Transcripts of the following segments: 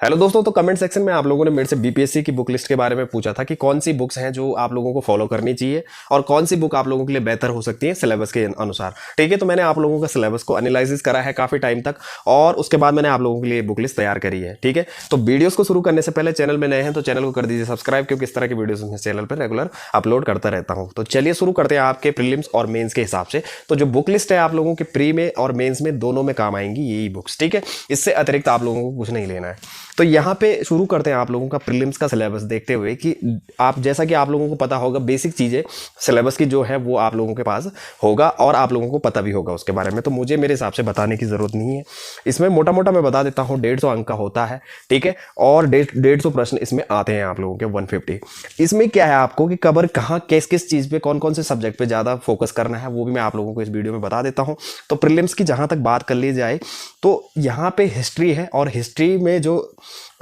Hello दोस्तों, तो comment section में आप लोगों ने मेरे से बीपीएससी की बुक लिस्ट के बारे में पूछा था कि कौन सी बुक्स हैं जो आप लोगों को फॉलो करनी चाहिए और कौन सी बुक आप लोगों के लिए बेहतर हो सकती है सिलेबस के अनुसार। ठीक है, तो मैंने आप लोगों का सिलेबस को एनालिसिस करा है काफी टाइम तक और उसके बाद मैंने आप लोगों के लिए बुक लिस्ट तैयार करी है। ठीक है, तो वीडियोस को शुरू करने से पहले चैनल में नए हैं तो चैनल को कर दीजिए सब्सक्राइब, क्योंकि इस तरह की वीडियोस मैं चैनल पर रेगुलर अपलोड करता रहता हूँ। तो चलिए शुरू करते हैं आपके प्रीलिम्स और मेंस के हिसाब से। तो जो बुक लिस्ट है आप लोगों के प्री में और मेंस में दोनों में काम आएंगी यही बुक्स। ठीक है, इससे अतिरिक्त आप लोगों को कुछ नहीं लेना है। तो यहाँ पे शुरू करते हैं आप लोगों का प्रीलिम्स का सिलेबस देखते हुए कि आप जैसा कि आप लोगों को पता होगा बेसिक चीज़ें सिलेबस की जो है वो आप लोगों के पास होगा और आप लोगों को पता भी होगा उसके बारे में, तो मुझे मेरे हिसाब से बताने की ज़रूरत नहीं है। इसमें मोटा मोटा मैं बता देता हूँ 150 अंक का होता है। ठीक है, और 150 प्रश्न इसमें आते हैं आप लोगों के 150। इसमें क्या है आपको कि कवर कहाँ किस किस चीज़ पे कौन कौन से सब्जेक्ट पे ज़्यादा फोकस करना है वो भी मैं आप लोगों को इस वीडियो में बता देता हूँ। तो प्रीलिम्स की जहाँ तक बात कर ली जाए तो यहाँ पे हिस्ट्री है और हिस्ट्री में जो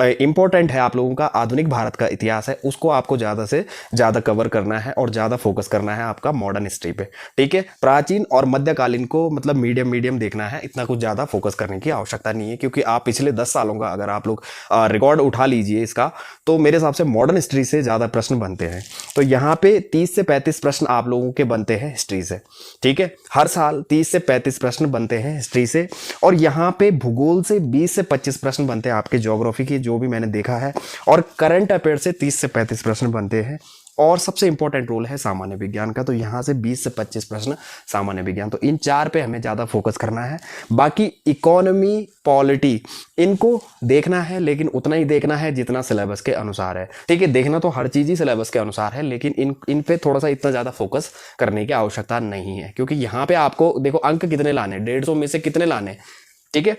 इंपॉर्टेंट है आप लोगों का आधुनिक भारत का इतिहास है उसको आपको ज़्यादा से ज़्यादा कवर करना है और ज़्यादा फोकस करना है आपका मॉडर्न हिस्ट्री पे। ठीक है, प्राचीन और मध्यकालीन को मतलब मीडियम मीडियम देखना है, इतना कुछ ज़्यादा फोकस करने की आवश्यकता नहीं है, क्योंकि आप पिछले 10 सालों का अगर आप लोग रिकॉर्ड उठा लीजिए इसका तो मेरे हिसाब से मॉडर्न हिस्ट्री से ज़्यादा प्रश्न बनते हैं। तो यहाँ पे 30 से 35 प्रश्न आप लोगों के बनते हैं हिस्ट्री से। ठीक है, हर साल 30 से 35 प्रश्न बनते हैं हिस्ट्री से और यहाँ पे भूगोल से 20 से 25 प्रश्न बनते हैं आपके ज्योग्राफी की, जो भी मैंने देखा है, और करंट अफेयर से 30 से 35 प्रश्न बनते हैं। और सबसे इंपॉर्टेंट रोल है सामान्य विज्ञान का, तो यहां से 20 से 25 प्रश्न सामान्य विज्ञान। तो इन चार पे हमें ज्यादा फोकस करना है। बाकी इकोनॉमी, पॉलिटी इनको देखना है, लेकिन उतना ही देखना है जितना सिलेबस के अनुसार है। ठीक है, देखना तो हर चीज ही सिलेबस के अनुसार है, लेकिन इन पे थोड़ा सा इतना ज्यादा फोकस करने की आवश्यकता नहीं है, क्योंकि यहाँ पे आपको देखो अंक कितने लाने, 150 में से कितने लाने, ठीक है,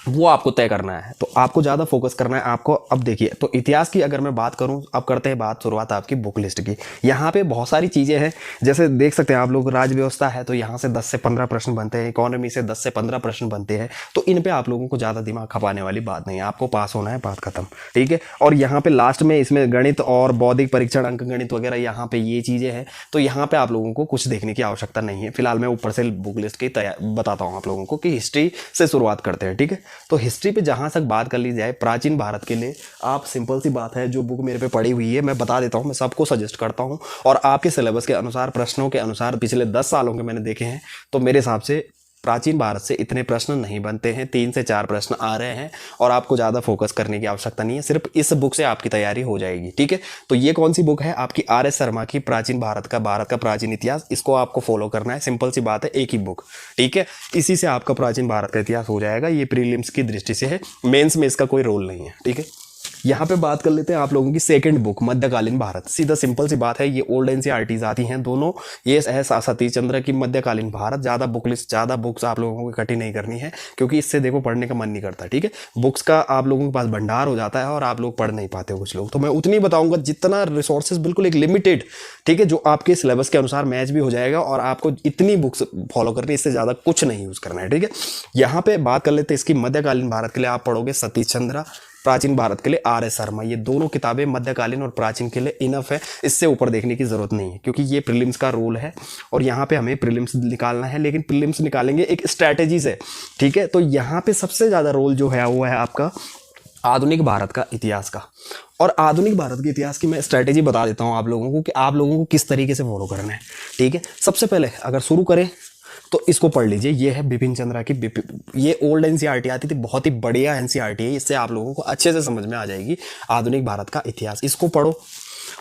वो आपको तय करना है। तो आपको ज़्यादा फोकस करना है आपको। अब देखिए, तो इतिहास की अगर मैं बात करूं, अब करते हैं बात शुरुआत आपकी बुक लिस्ट की। यहाँ पे बहुत सारी चीज़ें हैं, जैसे देख सकते हैं आप लोग, राज्य व्यवस्था है तो यहाँ से 10 से 15 प्रश्न बनते हैं, इकोनॉमी से 10 से 15 प्रश्न बनते हैं। तो इन पे आप लोगों को ज़्यादा दिमाग खपाने वाली बात नहीं है, आपको पास होना है, बात खत्म। ठीक है, और यहाँ पे लास्ट में इसमें गणित और बौद्धिक परीक्षण, अंक गणित वगैरह यहाँ पे ये चीज़ें हैं, तो यहाँ पे आप लोगों को कुछ देखने की आवश्यकता नहीं है। फिलहाल मैं ऊपर से बुक लिस्ट की बताता हूँ आप लोगों को कि हिस्ट्री से शुरुआत करते हैं। ठीक है, तो हिस्ट्री पे जहां तक बात कर ली जाए, प्राचीन भारत के लिए आप सिंपल सी बात है, जो बुक मेरे पे पड़ी हुई है मैं बता देता हूं, मैं सबको सजेस्ट करता हूं और आपके सिलेबस के अनुसार, प्रश्नों के अनुसार पिछले 10 सालों के मैंने देखे हैं, तो मेरे हिसाब से प्राचीन भारत से इतने प्रश्न नहीं बनते हैं, 3 से 4 प्रश्न आ रहे हैं और आपको ज़्यादा फोकस करने की आवश्यकता नहीं है, सिर्फ इस बुक से आपकी तैयारी हो जाएगी। ठीक है, तो ये कौन सी बुक है आपकी, आर एस शर्मा की प्राचीन भारत का प्राचीन इतिहास, इसको आपको फॉलो करना है। सिंपल सी बात है, एक ही बुक। ठीक है, इसी से आपका प्राचीन भारत का इतिहास हो जाएगा। ये प्रीलिम्स की दृष्टि से है, मेन्स में इसका कोई रोल नहीं है। ठीक है, यहाँ पे बात कर लेते हैं आप लोगों की सेकंड बुक, मध्यकालीन भारत। सीधा सिंपल सी बात है, ये ओल्ड एनसीईआरटीज आती हैं दोनों। ये है सतीश चंद्र की मध्यकालीन भारत। ज़्यादा बुक लिस्ट, ज़्यादा बुक्स आप लोगों को इकट्ठी नहीं करनी है, क्योंकि इससे देखो पढ़ने का मन नहीं करता। ठीक है, बुक्स का आप लोगों के पास भंडार हो जाता है और आप लोग पढ़ नहीं पाते हो कुछ लोग। तो मैं उतनी बताऊंगा जितना रिसोर्सेज, बिल्कुल एक लिमिटेड, ठीक है, जो आपके सिलेबस के अनुसार मैच भी हो जाएगा और आपको इतनी बुक्स फॉलो करनी है, इससे ज़्यादा कुछ नहीं यूज़ करना है। ठीक है, यहाँ पे बात कर लेते हैं इसकी मध्यकालीन भारत के लिए आप पढ़ोगे सतीश चंद्र, प्राचीन भारत के लिए आर एस शर्मा। ये दोनों किताबें मध्यकालीन और प्राचीन के लिए इनफ है, इससे ऊपर देखने की जरूरत नहीं है, क्योंकि ये प्रीलिम्स का रोल है और यहाँ पे हमें प्रीलिम्स निकालना है, लेकिन प्रीलिम्स निकालेंगे एक स्ट्रैटेजी से। ठीक है, तो यहाँ पे सबसे ज़्यादा रोल जो है वो है आपका आधुनिक भारत का इतिहास का। और आधुनिक भारत के इतिहास की मैं स्ट्रैटेजी बता देता हूँ आप लोगों को कि आप लोगों को किस तरीके से फॉलो करना है। ठीक है, सबसे पहले अगर शुरू करें तो इसको पढ़ लीजिए, ये है बिपिन चंद्रा की ये ओल्ड एनसीईआरटी आती थी, बहुत ही बढ़िया एनसीईआरटी है, इससे आप लोगों को अच्छे से समझ में आ जाएगी आधुनिक भारत का इतिहास। इसको पढ़ो।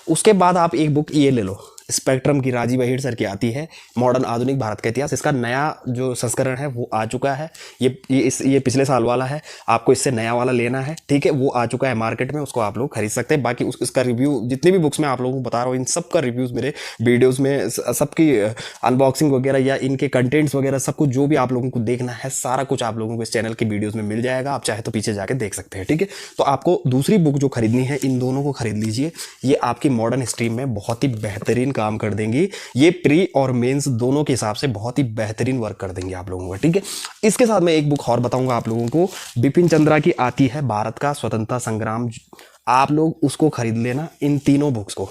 उसके बाद आप एक बुक ये ले लो, स्पेक्ट्रम की, राजीव अहिर सर की आती है, मॉडर्न आधुनिक भारत का इतिहास। इसका नया जो संस्करण है वो आ चुका है, ये पिछले साल वाला है, आपको इससे नया वाला लेना है। ठीक है, वो आ चुका है मार्केट में, उसको आप लोग खरीद सकते हैं। बाकी इसका रिव्यू, जितनी भी बुक्स मैं आप लोगों को बता रहा हूँ, इन सब का रिव्यूज़ मेरे वीडियोज़ में, सबकी अनबॉक्सिंग वगैरह या इनके कंटेंट्स वगैरह सब कुछ जो भी आप लोगों को देखना है, सारा कुछ आप लोगों को इस चैनल की वीडियोज़ में मिल जाएगा। आप चाहे तो पीछे जाके देख सकते हैं। ठीक है, तो आपको दूसरी बुक जो खरीदनी है, इन दोनों को खरीद लीजिए, ये आपकी मॉडर्न हिस्ट्री में बहुत ही बेहतरीन काम कर देंगी। ये प्री और मेंस दोनों के हिसाब से बहुत ही बेहतरीन वर्क कर देंगे आप लोगों का। ठीक है, इसके साथ मैं एक बुक और बताऊंगा आप लोगों को, बिपिन चंद्रा की आती है भारत का स्वतंत्रता संग्राम। आप लोग उसको खरीद लेना, इन तीनों बुक्स को।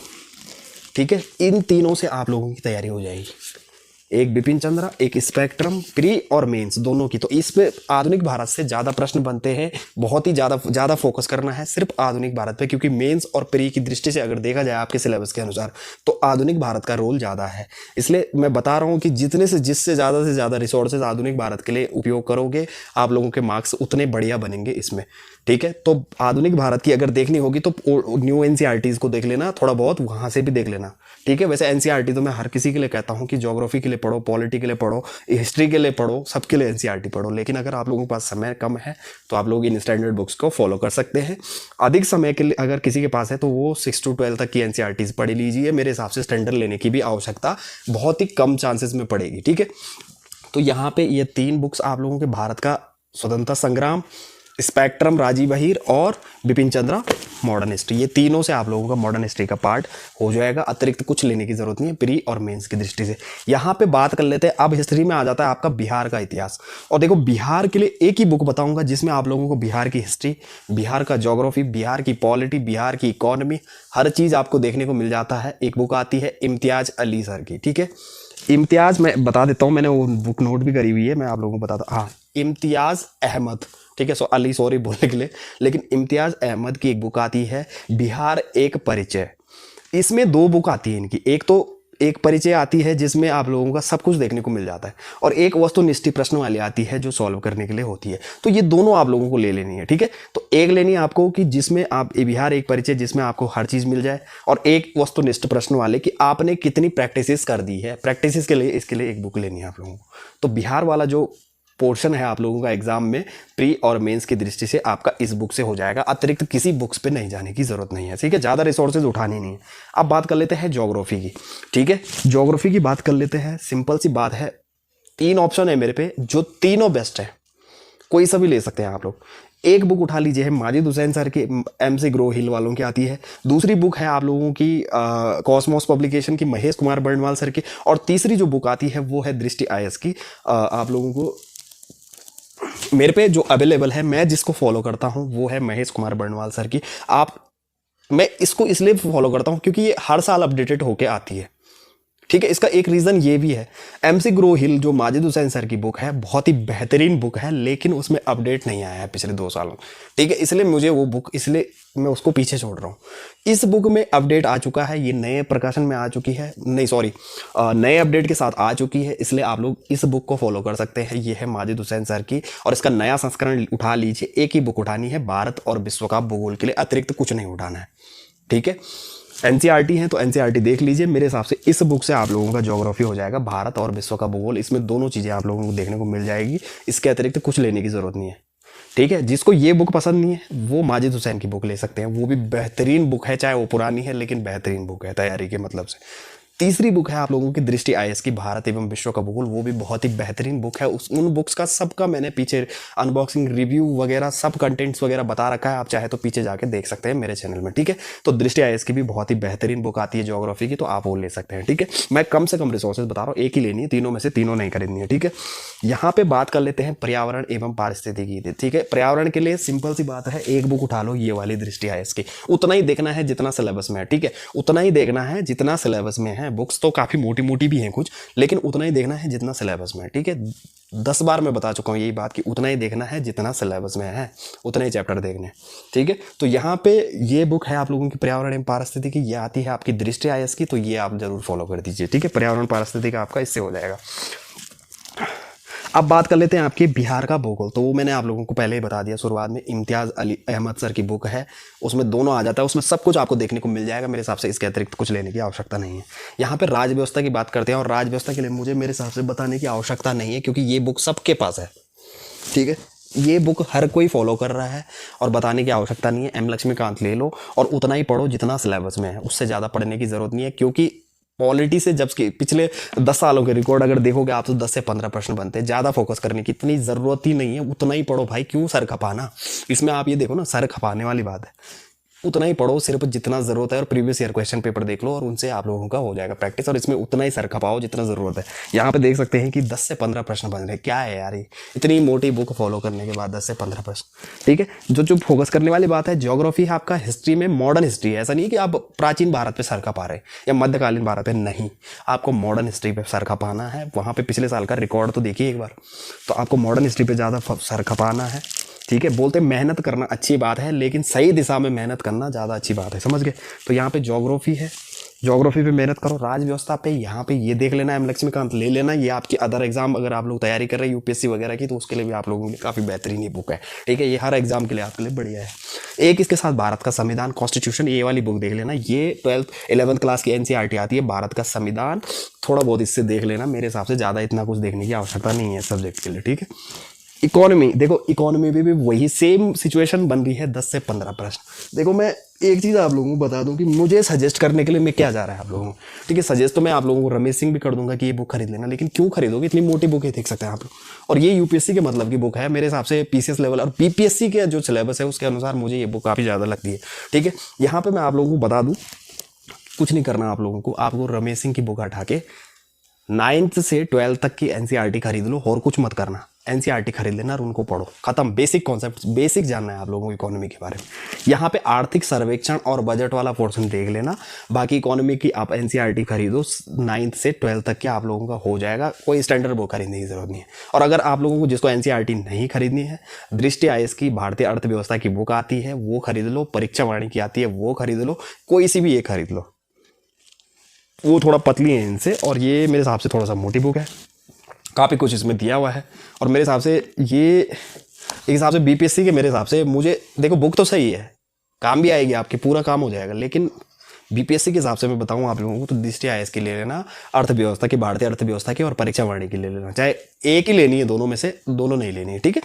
ठीक है, इन तीनों से आप लोगों की तैयारी हो जाएगी। एक बिपिन चंद्र, एक स्पेक्ट्रम, प्री और मेंस दोनों की। तो इस पे आधुनिक भारत से ज़्यादा प्रश्न बनते हैं, बहुत ही ज़्यादा फोकस करना है सिर्फ आधुनिक भारत पे, क्योंकि मेंस और प्री की दृष्टि से अगर देखा जाए आपके सिलेबस के अनुसार तो आधुनिक भारत का रोल ज़्यादा है। इसलिए मैं बता रहा हूँ कि जिससे ज़्यादा रिसोर्सेज आधुनिक भारत के लिए उपयोग करोगे, आप लोगों के मार्क्स उतने बढ़िया बनेंगे इसमें। ठीक है, तो आधुनिक भारत की अगर देखनी होगी तो न्यू एनसीईआरटीज़ को देख लेना, थोड़ा बहुत वहाँ से भी देख लेना। ठीक है, वैसे एनसीईआरटी तो मैं हर किसी के लिए कहता हूँ कि ज्योग्राफी के लिए पढ़ो, पॉलिटी के लिए पढ़ो, हिस्ट्री के लिए पढ़ो, सबके लिए एनसीईआरटी पढ़ो। लेकिन अगर आप लोगों के पास समय कम है तो आप लोग इन स्टैंडर्ड बुक्स को फॉलो कर सकते हैं। अधिक समय के लिए अगर किसी के पास है तो वो 6 to 12 तक की एनसीईआरटीज़ पढ़ लीजिए। मेरे हिसाब से स्टैंडर्ड लेने की भी आवश्यकता बहुत ही कम चांसेस में पड़ेगी। ठीक है, तो यहाँ पे ये 3 बुक्स आप लोगों के भारत का स्वतंत्रता संग्राम, स्पेक्ट्रम राजीव अहीर और बिपिन चंद्र मॉडर्न हिस्ट्री, ये तीनों से आप लोगों का मॉडर्न हिस्ट्री का पार्ट हो जाएगा। अतिरिक्त कुछ लेने की जरूरत नहीं है प्री और मेंस की दृष्टि से। यहाँ पे बात कर लेते हैं, अब हिस्ट्री में आ जाता है आपका बिहार का इतिहास। और देखो, बिहार के लिए एक ही बुक बताऊंगा जिसमें आप लोगों को बिहार की हिस्ट्री, बिहार का ज्योग्राफी, बिहार की पॉलिटी, बिहार की इकोनॉमी, हर चीज़ आपको देखने को मिल जाता है। एक बुक आती है इम्तियाज अली सर की। ठीक है, इम्तियाज मैं बता देता हूँ, मैंने वो बुक नोट भी करी हुई है, मैं आप लोगों को बताता हूँ। हाँ, इम्तियाज अहमद। ठीक है, अली सॉरी बोलने के लिए, लेकिन इम्तियाज अहमद की एक बुक आती है बिहार एक परिचय। इसमें 2 बुक आती है इनकी, एक तो एक परिचय आती है जिसमें आप लोगों का सब कुछ देखने को मिल जाता है, और एक वस्तुनिष्ठ प्रश्न वाली आती है जो सॉल्व करने के लिए होती है। तो ये दोनों आप लोगों को ले लेनी है। ठीक है, तो एक लेनी है आपको कि जिसमें आप बिहार एक परिचय, जिसमें आपको हर चीज़ मिल जाए, और एक वस्तुनिष्ठ प्रश्न वाले कि आपने कितनी प्रैक्टिस कर दी है। प्रैक्टिस के लिए इसके लिए एक बुक लेनी है आप लोगों को। तो बिहार वाला जो पोर्शन है आप लोगों का एग्जाम में प्री और मेंस की दृष्टि से आपका इस बुक से हो जाएगा। अतिरिक्त किसी बुक्स पे नहीं जाने की जरूरत नहीं है। ठीक है, ज़्यादा रिसोर्सेज उठानी नहीं है। अब बात कर लेते हैं ज्योग्राफी की। ठीक है, ज्योग्राफी की बात कर लेते हैं। सिंपल सी बात है, 3 ऑप्शन है मेरे पे, जो तीनों बेस्ट है, कोई सा भी ले सकते हैं आप लोग। एक बुक उठा लीजिए है माजिद हुसैन सर की, MC ग्रो हिल वालों की आती है। दूसरी बुक है आप लोगों की कॉस्मोस पब्लिकेशन की, महेश कुमार बर्णवाल सर की। और तीसरी जो बुक आती है वो है दृष्टि IS की। आप लोगों को मेरे पे जो अवेलेबल है, मैं जिसको फॉलो करता हूं वो है महेश कुमार बर्णवाल सर की। मैं इसको इसलिए फॉलो करता हूं क्योंकि ये हर साल अपडेटेड होके आती है। ठीक है, इसका एक रीज़न ये भी है, MC ग्रो हिल जो माजिद हुसैन सर की बुक है बहुत ही बेहतरीन बुक है, लेकिन उसमें अपडेट नहीं आया है पिछले 2 सालों। ठीक है, इसलिए मुझे वो बुक, इसलिए मैं उसको पीछे छोड़ रहा हूँ। इस बुक में अपडेट आ चुका है, ये नए प्रकाशन में आ चुकी है, नहीं सॉरी नए अपडेट के साथ आ चुकी है, इसलिए आप लोग इस बुक को फॉलो कर सकते हैं। ये है माजिद हुसैन सर की, और इसका नया संस्करण उठा लीजिए। एक ही बुक उठानी है, भारत और विश्व का भूगोल के लिए, अतिरिक्त कुछ नहीं उठाना है। ठीक है, NCERT है तो NCERT देख लीजिए। मेरे हिसाब से इस बुक से आप लोगों का ज्योग्राफी हो जाएगा, भारत और विश्व का भूगोल, इसमें दोनों चीज़ें आप लोगों को देखने को मिल जाएगी। इसके अतिरिक्त कुछ लेने की ज़रूरत नहीं है। ठीक है, जिसको ये बुक पसंद नहीं है वो माजिद हुसैन की बुक ले सकते हैं, वो भी बेहतरीन बुक है, चाहे वो पुरानी है लेकिन बेहतरीन बुक है तैयारी के मतलब से। तीसरी बुक है आप लोगों की दृष्टि IS की, भारत एवं विश्व का भूगोल, वो भी बहुत ही बेहतरीन बुक है। उन बुक्स का सबका मैंने पीछे अनबॉक्सिंग, रिव्यू वगैरह सब कंटेंट्स वगैरह बता रखा है, आप चाहे तो पीछे जाके देख सकते हैं मेरे चैनल में। ठीक है, तो दृष्टि IS की भी बहुत ही बेहतरीन बुक आती है ज्योग्राफी की, तो आप वो ले सकते हैं। ठीक है, मैं कम से कम रिसोर्सेज बता रहा हूँ, एक ही लेनी है, तीनों में से तीनों नहीं खरीदनी है। ठीक है, यहाँ पे बात कर लेते हैं पर्यावरण एवं पारिस्थितिकी। ठीक है, पर्यावरण के लिए सिंपल सी बात है, एक बुक उठा लो ये वाली दृष्टि IS की। उतना ही देखना है जितना सिलेबस में है। ठीक है, उतना ही देखना है जितना सिलेबस में है। बुक्स तो काफ़ी मोटी मोटी भी हैं कुछ, लेकिन उतना ही देखना है जितना सिलेबस में है। ठीक है, 10 बार मैं बता चुका हूँ यही बात कि उतना ही देखना है जितना सिलेबस में है, उतना ही चैप्टर देखने हैं। ठीक है, तो यहाँ पे ये बुक है आप लोगों की पर्यावरण एवं पारिस्थितिकी, ये आती है आपकी दृष्टि IS की, तो ये आप जरूर फॉलो कर दीजिए। ठीक है, पर्यावरण पारिस्थितिकी आपका इससे हो जाएगा। अब बात कर लेते हैं आपके बिहार का भूगोल। तो वो मैंने आप लोगों को पहले ही बता दिया शुरुआत में, इम्तियाज अली अहमद सर की बुक है, उसमें दोनों आ जाता है, उसमें सब कुछ आपको देखने को मिल जाएगा। मेरे हिसाब से इसके अतिरिक्त कुछ लेने की आवश्यकता नहीं है। यहाँ पे राज व्यवस्था की बात करते हैं, और राज व्यवस्था के लिए मुझे मेरे हिसाब से बताने की आवश्यकता नहीं है, क्योंकि ये बुक सबके पास है। ठीक है, ये बुक हर कोई फॉलो कर रहा है और बताने की आवश्यकता नहीं है। M लक्ष्मीकांत ले लो और उतना ही पढ़ो जितना सिलेबस में है, उससे ज़्यादा पढ़ने की ज़रूरत नहीं है। क्योंकि पॉलिटी से जब के पिछले 10 सालों के रिकॉर्ड अगर देखोगे आप, तो 10 से 15 प्रश्न बनते हैं। ज़्यादा फोकस करने की इतनी ज़रूरत ही नहीं है, उतना ही पढ़ो भाई, क्यों सर खपाना। इसमें आप ये देखो ना, सर खपाने वाली बात है। उतना ही पढ़ो सिर्फ जितना ज़रूरत है, और प्रीवियस ईयर क्वेश्चन पेपर देख लो और उनसे आप लोगों का हो जाएगा प्रैक्टिस, और इसमें उतना ही सर खपाओ जितना ज़रूरत है। यहाँ पे देख सकते हैं कि 10 से 15 प्रश्न बन रहे हैं। क्या है यार ये, इतनी मोटी बुक फॉलो करने के बाद 10 से 15 प्रश्न। ठीक है, जो फोकस करने वाली बात है, ज्योग्राफी है आपका, हिस्ट्री में मॉडर्न हिस्ट्री है। ऐसा नहीं है कि आप प्राचीन भारत पे सर खपा रहे हैं या मध्यकालीन भारत पे, नहीं, आपको मॉडर्न हिस्ट्री पे सर खपाना है। वहाँ पे पिछले साल का रिकॉर्ड तो देखिए एक बार, तो आपको मॉडर्न हिस्ट्री पे ज़्यादा सर खपाना है। ठीक है, बोलते मेहनत करना अच्छी बात है, लेकिन सही दिशा में मेहनत करना ज़्यादा अच्छी बात है, समझ गए। तो यहाँ पे ज्योग्राफी है, ज्योग्राफी पे मेहनत करो। राज व्यवस्था पे यहाँ पे ये देख लेना, एम लक्ष्मीकांत ले लेना, ये आपकी अदर एग्जाम अगर आप लोग तैयारी कर रहे हैं यूपीएससी वगैरह की, तो उसके लिए भी आप लोगों के लिए काफ़ी बेहतरीन ये बुक है। ठीक है, ये हर एग्जाम के लिए आपके लिए बढ़िया है। एक इसके साथ भारत का संविधान, कॉन्स्टिट्यूशन, ये वाली बुक देख लेना। ये 12th 11th क्लास की एनसीईआरटी आती है, भारत का संविधान, थोड़ा बहुत इससे देख लेना। मेरे हिसाब से ज़्यादा इतना कुछ देखने की आवश्यकता नहीं है सब्जेक्ट के लिए। ठीक है, इकोनॉमी देखो, इकोनॉमी में भी वही सेम सिचुएशन बन रही है, 10 से 15 प्रश्न। देखो मैं एक चीज़ आप लोगों को बता दूं कि मुझे सजेस्ट करने के लिए मैं क्या जा रहा है आप लोगों को। ठीक है, सजेस्ट तो मैं आप लोगों को रमेश सिंह भी कर दूंगा कि ये बुक खरीद लेना, लेकिन क्यों खरीदोगे, इतनी मोटी बुक है, देख सकते हैं आप लोग। और ये यूपीएससी के मतलब की बुक है मेरे हिसाब से, पीसीएस लेवल और बीपीएससी के जो सिलेबस है उसके अनुसार मुझे ये बुक काफ़ी ज़्यादा लगती है। ठीक है, यहाँ पर मैं आप लोगों को बता दूँ, कुछ नहीं करना आप लोगों को, आपको रमेश सिंह की बुक हटा के 9th से 12th तक की एनसीईआरटी खरीद लो, और कुछ मत करना। एनसीईआरटी खरीद लेना और उनको पढ़ो, खत्म। बेसिक कॉन्सेप्ट, बेसिक जानना है आप लोगों को इकोनॉमी के बारे में। यहाँ पे आर्थिक सर्वेक्षण और बजट वाला पोर्शन देख लेना, बाकी इकोनॉमी की आप एनसीईआरटी खरीदो, 9th से 12th तक के आप लोगों का हो जाएगा, कोई स्टैंडर्ड बुक खरीदने की जरूरत नहीं है। और अगर आप लोगों को जिसको एनसीईआरटी नहीं खरीदनी है, दृष्टि आईएएस की भारतीय अर्थव्यवस्था की बुक आती है वो खरीद लो, परीक्षा वाणी की आती है वो खरीद लो, कोई सी भी एक खरीद लो, वो थोड़ा पतली है इनसे, और ये मेरे हिसाब से थोड़ा सा मोटी बुक है, काफ़ी कुछ इसमें दिया हुआ है। और मेरे हिसाब से ये एक हिसाब से बीपीएससी के, मेरे हिसाब से, मुझे देखो बुक तो सही है, काम भी आएगी, आपके पूरा काम हो जाएगा, लेकिन बीपीएससी के हिसाब से मैं बताऊं आप लोगों को तो दृष्टि आईएएस की ले लेना, अर्थव्यवस्था की, भारतीय अर्थव्यवस्था की, और परीक्षा वाणी की ले लेना। चाहे एक ही लेनी है, दोनों में से दोनों नहीं लेनी है। ठीक है,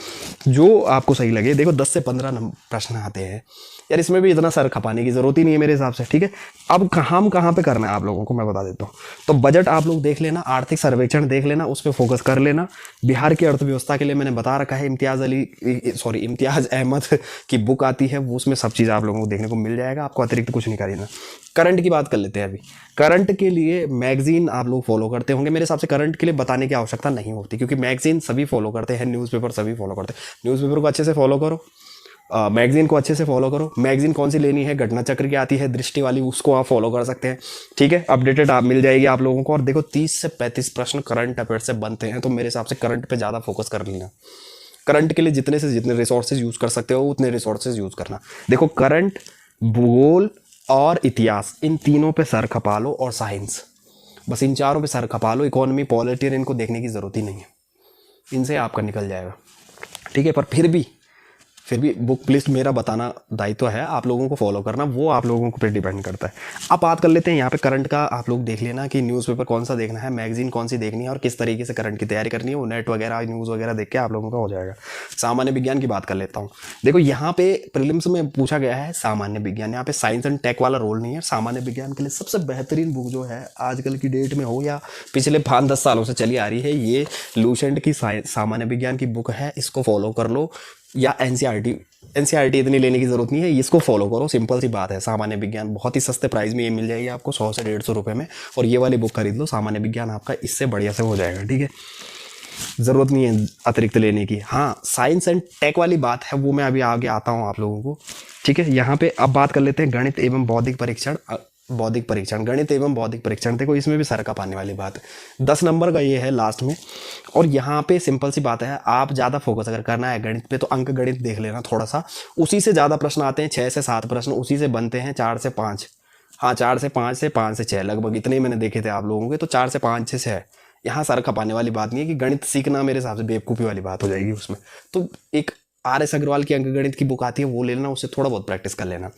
जो आपको सही लगे। देखो 10 से 15 प्रश्न आते हैं यार, इसमें भी इतना सर खपाने की जरूरत ही नहीं है मेरे हिसाब से। ठीक है, अब हम कहाँ पे करना है आप लोगों को मैं बता देता हूँ। तो बजट आप लोग देख लेना, आर्थिक सर्वेक्षण देख लेना, उस पर फोकस कर लेना। बिहार की अर्थव्यवस्था के लिए मैंने बता रखा है, इम्तियाज़ अहमद की बुक आती है, वो उसमें सब चीज़ आप लोगों को देखने को मिल जाएगा, आपको अतिरिक्त कुछ नहीं खरीदना। करंट की बात कर लेते हैं अभी। करंट के लिए मैगजीन आप लोग फॉलो करते होंगे, मेरे हिसाब से करंट के लिए बताने की आवश्यकता नहीं होती, क्योंकि मैगजीन सभी फॉलो करते हैं, न्यूज़पेपर सभी फॉलो करते हैं। न्यूज़पेपर को अच्छे से फॉलो करो, मैगजीन को अच्छे से फॉलो करो। मैगजीन कौन सी लेनी है, घटना चक्र की आती है, दृष्टि वाली, उसको आप फॉलो कर सकते हैं। ठीक है, अपडेटेड आप मिल जाएगी आप लोगों को। और देखो 30 से 35 प्रश्न करंट अफेयर से बनते हैं, तो मेरे हिसाब से करंट पे ज़्यादा फोकस कर लेना। करंट के लिए जितने से जितने रिसोर्सेज यूज़ कर सकते हो उतने रिसोर्सेज यूज़ करना। देखो करंट, भूगोल और इतिहास, इन तीनों पे सर खपा लो, और साइंस, बस इन चारों पे सर खपा लो। इकोनॉमी, पॉलिटी इनको देखने की ज़रूरत ही नहीं है, इनसे आपका निकल जाएगा। ठीक है, पर फिर भी बुक लिस्ट मेरा बताना दायित्व है, आप लोगों को फॉलो करना, वो आप लोगों को पे डिपेंड करता है। अब बात कर लेते हैं यहाँ पे करंट का। आप लोग देख लेना कि न्यूज़पेपर कौन सा देखना है, मैगजीन कौन सी देखनी है, और किस तरीके से करंट की तैयारी करनी है, वो नेट वगैरह, न्यूज़ वगैरह देख के आप लोगों का हो जाएगा। सामान्य विज्ञान की बात कर लेता हूँ। देखो यहाँ पे प्रीलिम्स में पूछा गया है सामान्य विज्ञान, यहाँ पे साइंस एंड टेक वाला रोल नहीं है। सामान्य विज्ञान के लिए सबसे बेहतरीन बुक जो है आजकल की डेट में हो या पिछले 5-10 सालों से चली आ रही है, ये लूसेंट की सामान्य विज्ञान की बुक है, इसको फॉलो कर लो। या एनसीईआरटी इतनी लेने की जरूरत नहीं है, इसको फॉलो करो, सिंपल सी बात है। सामान्य विज्ञान बहुत ही सस्ते प्राइस में ये मिल जाएगी आपको, 100 से 150 रुपये में, और ये वाली बुक खरीद लो, सामान्य विज्ञान आपका इससे बढ़िया से हो जाएगा। ठीक है, ज़रूरत नहीं है अतिरिक्त लेने की। हाँ, साइंस एंड टेक वाली बात है, वो मैं अभी आगे आता हूँ आप लोगों को। ठीक है, यहाँ पे अब बात कर लेते हैं गणित एवं बौद्धिक परीक्षण, गणित एवं बौद्धिक परीक्षण। देखो इसमें भी सर का पाने वाली बात है, 10 नंबर का ये है लास्ट में। और यहाँ पे सिंपल सी बात है, आप ज़्यादा फोकस अगर करना है गणित पे तो अंक गणित देख लेना थोड़ा सा, उसी से ज़्यादा प्रश्न आते हैं, 6 से 7 प्रश्न उसी से बनते हैं, 4 से 5, हाँ 4 से 5 से 5 से 6 लगभग इतने ही मैंने देखे थे आप लोगों के। तो 4 से 5 से 6 यहाँ सर खपाने वाली बात नहीं है कि गणित सीखना मेरे हिसाब से बेवकूफ़ी वाली बात हो जाएगी उसमें। तो एक RS अग्रवाल की अंकगणित की बुक आती है, वो ले लेना, उससे थोड़ा बहुत प्रैक्टिस कर लेना,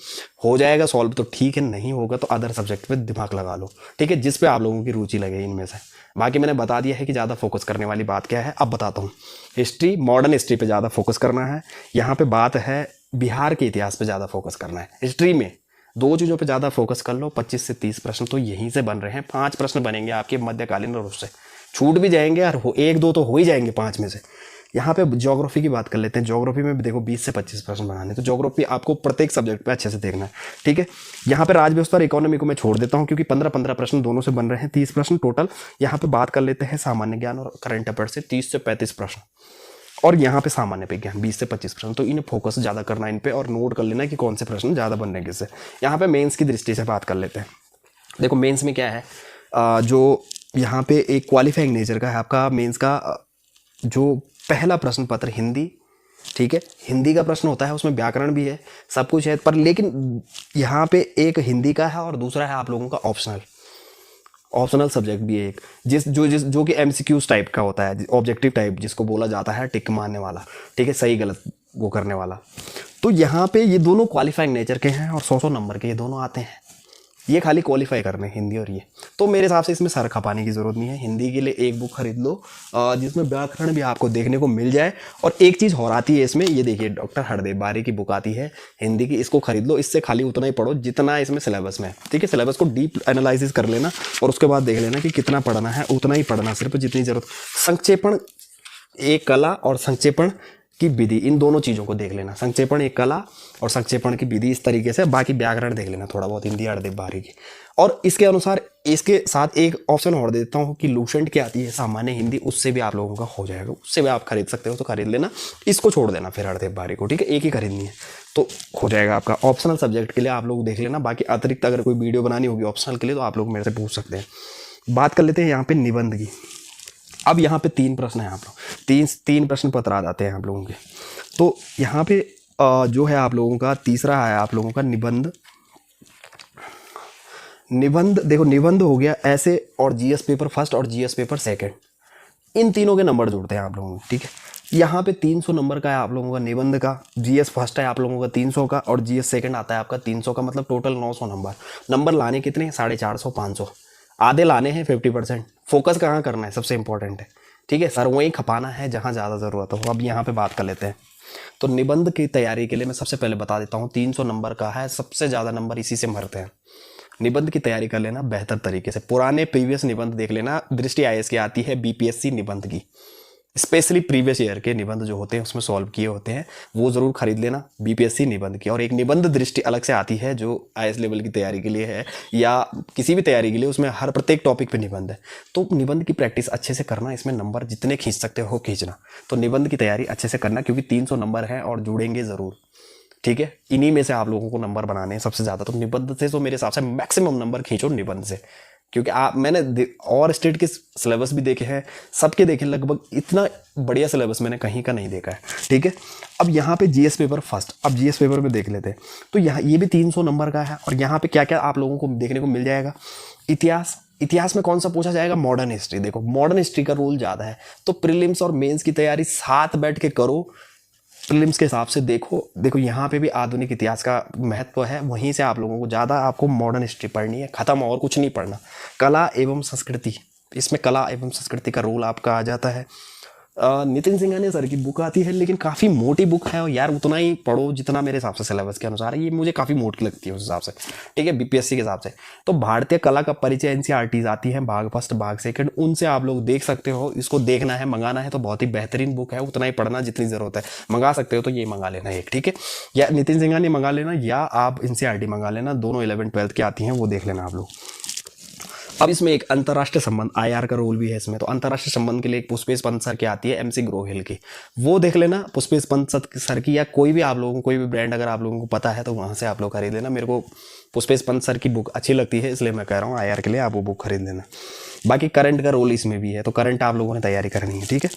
हो जाएगा सॉल्व तो ठीक है, नहीं होगा तो अदर सब्जेक्ट पे दिमाग लगा लो। ठीक है, जिस पे आप लोगों की रुचि लगे इनमें से। बाकी मैंने बता दिया है कि ज़्यादा फोकस करने वाली बात क्या है। अब बताता हूँ, हिस्ट्री, मॉडर्न हिस्ट्री पे ज़्यादा फोकस करना है। यहाँ पे बात है बिहार के इतिहास पे ज़्यादा फोकस करना है। हिस्ट्री में 2 चीज़ों पे ज़्यादा फोकस कर लो, 25 से 30 प्रश्न तो यहीं से बन रहे हैं। 5 प्रश्न बनेंगे आपके मध्यकालीन और उससे छूट भी जाएंगे, और 1-2 तो हो ही जाएंगे 5 में से। यहाँ पे ज्योग्राफी की बात कर लेते हैं। ज्योग्राफी में भी देखो 20 से 25 प्रश्न बनाने, तो ज्योग्राफी आपको प्रत्येक सब्जेक्ट पे अच्छे से देखना है, ठीक है। यहाँ पे राज्य व्यवस्था और इकोनॉमी को मैं छोड़ देता हूँ, क्योंकि 15-15 प्रश्न दोनों से बन रहे हैं, 30 प्रश्न टोटल। यहाँ पे बात कर लेते हैं सामान्य ज्ञान और करंट अफेयर से 30 से 35 प्रश्न, और यहाँ पे सामान्य विज्ञान 20 से 25 प्रश्न। तो इन्हें फोकस ज़्यादा करना इन पे, और नोट कर लेना कि कौन से प्रश्न ज़्यादा बन रहे हैं किससे। यहाँ पे मेंस की दृष्टि से बात कर लेते हैं। देखो मेंस में क्या है, जो यहाँ पे एक क्वालिफाइंग नेचर का है आपका मेंस का, जो पहला प्रश्न पत्र हिंदी, ठीक है, हिंदी का प्रश्न होता है, उसमें व्याकरण भी है, सब कुछ है, पर लेकिन यहाँ पे एक हिंदी का है और दूसरा है आप लोगों का ऑप्शनल सब्जेक्ट भी है एक, जो कि एमसीक्यूज टाइप का होता है, ऑब्जेक्टिव टाइप जिसको बोला जाता है, टिक मारने वाला, ठीक है, सही गलत वो करने वाला। तो यहाँ पे ये दोनों क्वालिफाइंग नेचर के हैं और 100 नंबर के ये दोनों आते हैं। ये खाली क्वालिफाई करने हिंदी और ये, तो मेरे हिसाब से इसमें सर खपाने की ज़रूरत नहीं है। हिंदी के लिए एक बुक खरीद लो जिसमें व्याकरण भी आपको देखने को मिल जाए। और एक चीज़ और आती है इसमें, ये देखिए डॉक्टर हरदेव बारी की बुक आती है हिंदी की, इसको खरीद लो। इससे खाली उतना ही पढ़ो जितना इसमें सिलेबस में है, ठीक है। सिलेबस को डीप एनालिसिस कर लेना और उसके बाद देख लेना कि कितना पढ़ना है, उतना ही पढ़ना, सिर्फ जितनी ज़रूरत। संक्षेपण एक कला और संक्षेपण की विधि, इन दोनों चीज़ों को देख लेना। संक्षेपण एक कला और संक्षेपण की विधि, इस तरीके से। बाकी व्याकरण देख लेना थोड़ा बहुत हिंदी हरदेव बारी की। और इसके अनुसार इसके साथ एक ऑप्शन और दे देता हूँ कि लूसेंट की आती है सामान्य हिंदी, उससे भी आप लोगों का हो जाएगा, उससे भी आप खरीद सकते हो तो खरीद लेना। इसको छोड़ देना फिर हरदेव बारी को, ठीक है, एक ही खरीदनी है तो हो जाएगा आपका। ऑप्शनल सब्जेक्ट के लिए आप लोग देख लेना। बाकी अतिरिक्त अगर कोई वीडियो बनानी होगी ऑप्शनल के लिए तो आप लोग मेरे से पूछ सकते हैं। बात कर लेते हैं यहाँ पे निबंध की। अब यहाँ पे 3 प्रश्न हैं आप लोग, तीन प्रश्न पत्र आ जाते हैं आप लोगों के। तो यहाँ पे जो है आप लोगों का तीसरा है आप लोगों का निबंध। देखो निबंध हो गया ऐसे, और जीएस पेपर फर्स्ट और जीएस पेपर सेकंड, इन तीनों के नंबर जोड़ते हैं आप लोगों को, ठीक है। यहाँ पे 300 नंबर का है आप लोगों का निबंध का, जीएस फर्स्ट है आप लोगों का 300 का, और जीएस सेकंड आता है आपका 300 का, मतलब टोटल 900 नंबर लाने कितने, 450, 500 आधे लाने हैं, 50%। फोकस कहाँ करना है, सबसे इंपॉर्टेंट है, ठीक है। सर वहीं खपाना है जहाँ ज़्यादा ज़रूरत हो। अब यहाँ पे बात कर लेते हैं। तो निबंध की तैयारी के लिए मैं सबसे पहले बता देता हूँ, 300 नंबर का है, सबसे ज़्यादा नंबर इसी से मरते हैं। निबंध की तैयारी कर लेना बेहतर तरीके से, पुराने प्रीवियस निबंध देख लेना। दृष्टि आईएएस की आती है बीपीएससी निबंध की, स्पेशली प्रीवियस ईयर के निबंध जो होते हैं उसमें सॉल्व किए होते हैं, वो ज़रूर खरीद लेना बीपीएससी निबंध की। और एक निबंध दृष्टि अलग से आती है जो आईएएस लेवल की तैयारी के लिए है, या किसी भी तैयारी के लिए, उसमें हर प्रत्येक टॉपिक पे निबंध है। तो निबंध की प्रैक्टिस अच्छे से करना, इसमें नंबर जितने खींच सकते हो खींचना। तो निबंध की तैयारी अच्छे से करना, क्योंकि 300 नंबर है और जुड़ेंगे ज़रूर, ठीक है। इन्हीं में से आप लोगों को नंबर बनाने हैं सबसे ज़्यादा। तो निबंध से तो मेरे हिसाब से मैक्सिमम नंबर खींचो निबंध से, क्योंकि मैंने और स्टेट के सिलेबस भी देखे हैं, सबके देखे, लगभग इतना बढ़िया सिलेबस मैंने कहीं का नहीं देखा है, ठीक है। अब यहाँ पे जीएस पेपर फर्स्ट, अब जीएस पेपर में देख लेते हैं। तो यहाँ ये भी 300 नंबर का है, और यहाँ पे क्या क्या आप लोगों को देखने को मिल जाएगा। इतिहास में कौन सा पूछा जाएगा, मॉडर्न हिस्ट्री। देखो मॉडर्न हिस्ट्री का रोल ज़्यादा है, तो प्रीलिम्स और मेंस की तैयारी साथ बैठ के करो। प्रीलिम्स के हिसाब से देखो यहाँ पे भी आधुनिक इतिहास का महत्व है, वहीं से आप लोगों को ज़्यादा आपको मॉडर्न हिस्ट्री पढ़नी है, ख़त्म, और कुछ नहीं पढ़ना। कला एवं संस्कृति, इसमें कला एवं संस्कृति का रोल आपका आ जाता है। नितिन सिंघानिया सर की बुक आती है, लेकिन काफ़ी मोटी बुक है, और यार उतना ही पढ़ो जितना मेरे हिसाब से सिलेबस के अनुसार है। ये मुझे काफ़ी मोटी लगती है उस हिसाब से, ठीक है, बीपीएससी के हिसाब से। तो भारतीय कला का परिचय एनसीईआरटीज आती है, भाग फर्स्ट भाग सेकंड, उनसे आप लोग देख सकते हो। इसको देखना है, मंगाना है तो बहुत ही बेहतरीन बुक है, उतना ही पढ़ना जितनी ज़रूरत है। मंगा सकते हो तो ये मंगा लेना एक, ठीक है, या नितिन सिंघानिया मंगा लेना, या आप एनसीईआरटी मंगा लेना, दोनों 11th-12th की आती हैं, वो देख लेना आप लोग। अब इसमें एक अंतर्राष्ट्रीय संबंध आईआर का रोल भी है इसमें। तो अंतर्राष्ट्रीय संबंध के लिए एक पुष्पेश पंत सर की आती है, एमसी ग्रोहिल की, वो देख लेना। पुष्पेश पंत सर की, या कोई भी आप लोगों को कोई भी ब्रांड अगर आप लोगों को पता है तो वहाँ से आप लोग खरीद लेना। मेरे को पुष्पेश पंत सर की बुक अच्छी लगती है, इसलिए मैं कह रहा हूँ आईआर के लिए आप वो बुक खरीद लेना। बाकी करंट का रोल इसमें भी है, तो करंट आप लोगों ने तैयारी करनी है, ठीक है।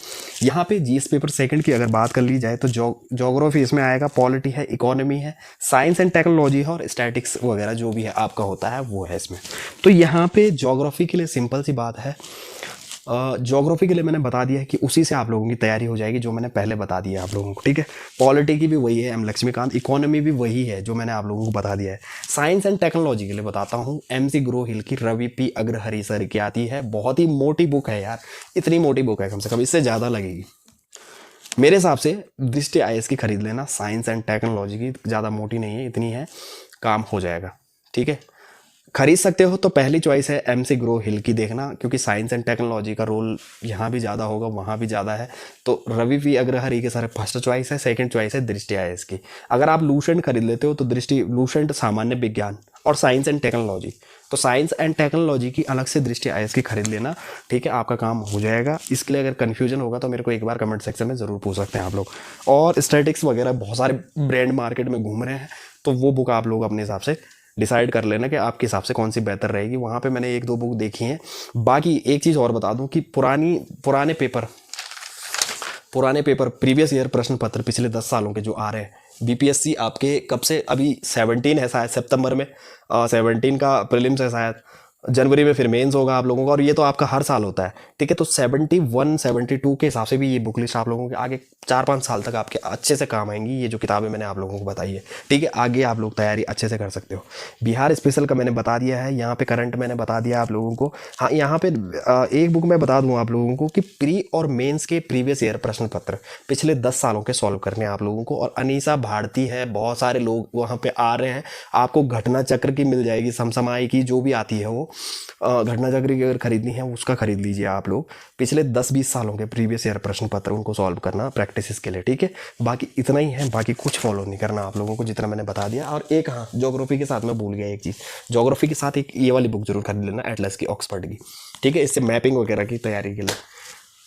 यहाँ पे जीएस पेपर सेकंड की अगर बात कर ली जाए तो ज्योग्राफी इसमें आएगा, पॉलिटी है, इकोनॉमी है, साइंस एंड टेक्नोलॉजी है, और स्टैटिक्स वगैरह जो भी है आपका होता है वो है इसमें। तो यहाँ पे ज्योग्राफी के लिए सिंपल सी बात है, ज्योग्राफी के लिए मैंने बता दिया है कि उसी से आप लोगों की तैयारी हो जाएगी, जो मैंने पहले बता दिया आप लोगों को, ठीक है। पॉलिटी की भी वही है, एम लक्ष्मीकांत। इकोनॉमी भी वही है जो मैंने आप लोगों को बता दिया है। साइंस एंड टेक्नोलॉजी के लिए बताता हूँ, एमसी ग्रोहिल की रवि पी अग्रहरि सर की आती है, बहुत ही मोटी बुक है यार, इतनी मोटी बुक है, कम से कम इससे ज़्यादा लगेगी मेरे हिसाब से। दृष्टि आईएएस की खरीद लेना, साइंस एंड टेक्नोलॉजी की, ज़्यादा मोटी नहीं है, इतनी है, काम हो जाएगा, ठीक है। खरीद सकते हो तो पहली चॉइस है MC ग्रो हिल की देखना, क्योंकि साइंस एंड टेक्नोलॉजी का रोल यहाँ भी ज़्यादा होगा, वहाँ भी ज़्यादा है। तो रवि वी अग्रहरि के सारे फर्स्ट चॉइस है। सेकंड चॉइस है दृष्टि IAS की। अगर आप लूसेंट खरीद लेते हो तो दृष्टि लूसेंट सामान्य विज्ञान और साइंस एंड टेक्नोलॉजी, तो साइंस एंड टेक्नोलॉजी की अलग से दृष्टि IAS की खरीद लेना, ठीक है, आपका काम हो जाएगा। इसके लिए अगर कन्फ्यूजन होगा तो मेरे को एक बार कमेंट सेक्शन में ज़रूर पूछ सकते हैं आप लोग। और स्टैटिक्स वगैरह बहुत सारे ब्रांड मार्केट में घूम रहे हैं, तो वो बुक आप लोग अपने हिसाब से डिसाइड कर लेना कि आपके हिसाब से कौन सी बेहतर रहेगी। वहाँ पे मैंने एक दो बुक देखी हैं। बाकी एक चीज़ और बता दूं कि पुराने पेपर प्रीवियस ईयर प्रश्न पत्र पिछले 10 सालों के जो आ रहे हैं BPSC आपके कब से, अभी 17 है शायद सितंबर में, 17 का प्रीलिम्स है शायद, जनवरी में फिर मेंस होगा आप लोगों का, और ये तो आपका हर साल होता है, ठीक है। तो 71 72 के हिसाब से भी ये बुक लिस्ट आप लोगों के आगे 4-5 साल तक आपके अच्छे से काम आएंगी, ये जो किताबें मैंने आप लोगों को बताई है, ठीक है। आगे आप लोग तैयारी अच्छे से कर सकते हो। बिहार स्पेशल का मैंने बता दिया है, यहाँ पे करंट मैंने बता दिया आप लोगों को। हाँ, यहाँ पे एक बुक मैं बता दूँ आप लोगों को कि प्री और मेंस के प्रीवियस ईयर प्रश्न पत्र पिछले 10 सालों के सॉल्व करने हैं आप लोगों को। और अनीसा भारती है, बहुत सारे लोग वहाँ पे आ रहे हैं, आपको घटना चक्र की मिल जाएगी, समसमाई की जो भी आती है वो घटना चक्र की अगर खरीदनी है उसका खरीद लीजिए आप लोग। पिछले 10-20 सालों के प्रीवियस ईयर प्रश्न पत्र उनको सॉल्व करना प्रैक्टिस के लिए, ठीक है। बाकी इतना ही है, बाकी कुछ फॉलो नहीं करना आप लोगों को, जितना मैंने बता दिया। और एक, हाँ, ज्योग्राफी के साथ मैं भूल गया एक चीज़, ज्योग्राफी के साथ एक ये वाली बुक जरूर खरीद लेना, एटलस की, ऑक्सफोर्ड की, ठीक है, इससे मैपिंग वगैरह की तैयारी के लिए।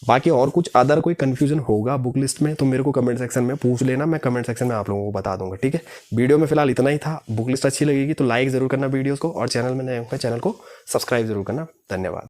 बाकी और कुछ अदर कोई कन्फ्यूजन होगा बुक लिस्ट में तो मेरे को कमेंट सेक्शन में पूछ लेना, मैं कमेंट सेक्शन में आप लोगों को बता दूंगा, ठीक है। वीडियो में फिलहाल इतना ही था। बुक लिस्ट अच्छी लगेगी तो लाइक ज़रूर करना वीडियोस को, और चैनल में नए होंगे चैनल को सब्सक्राइब जरूर करना। धन्यवाद।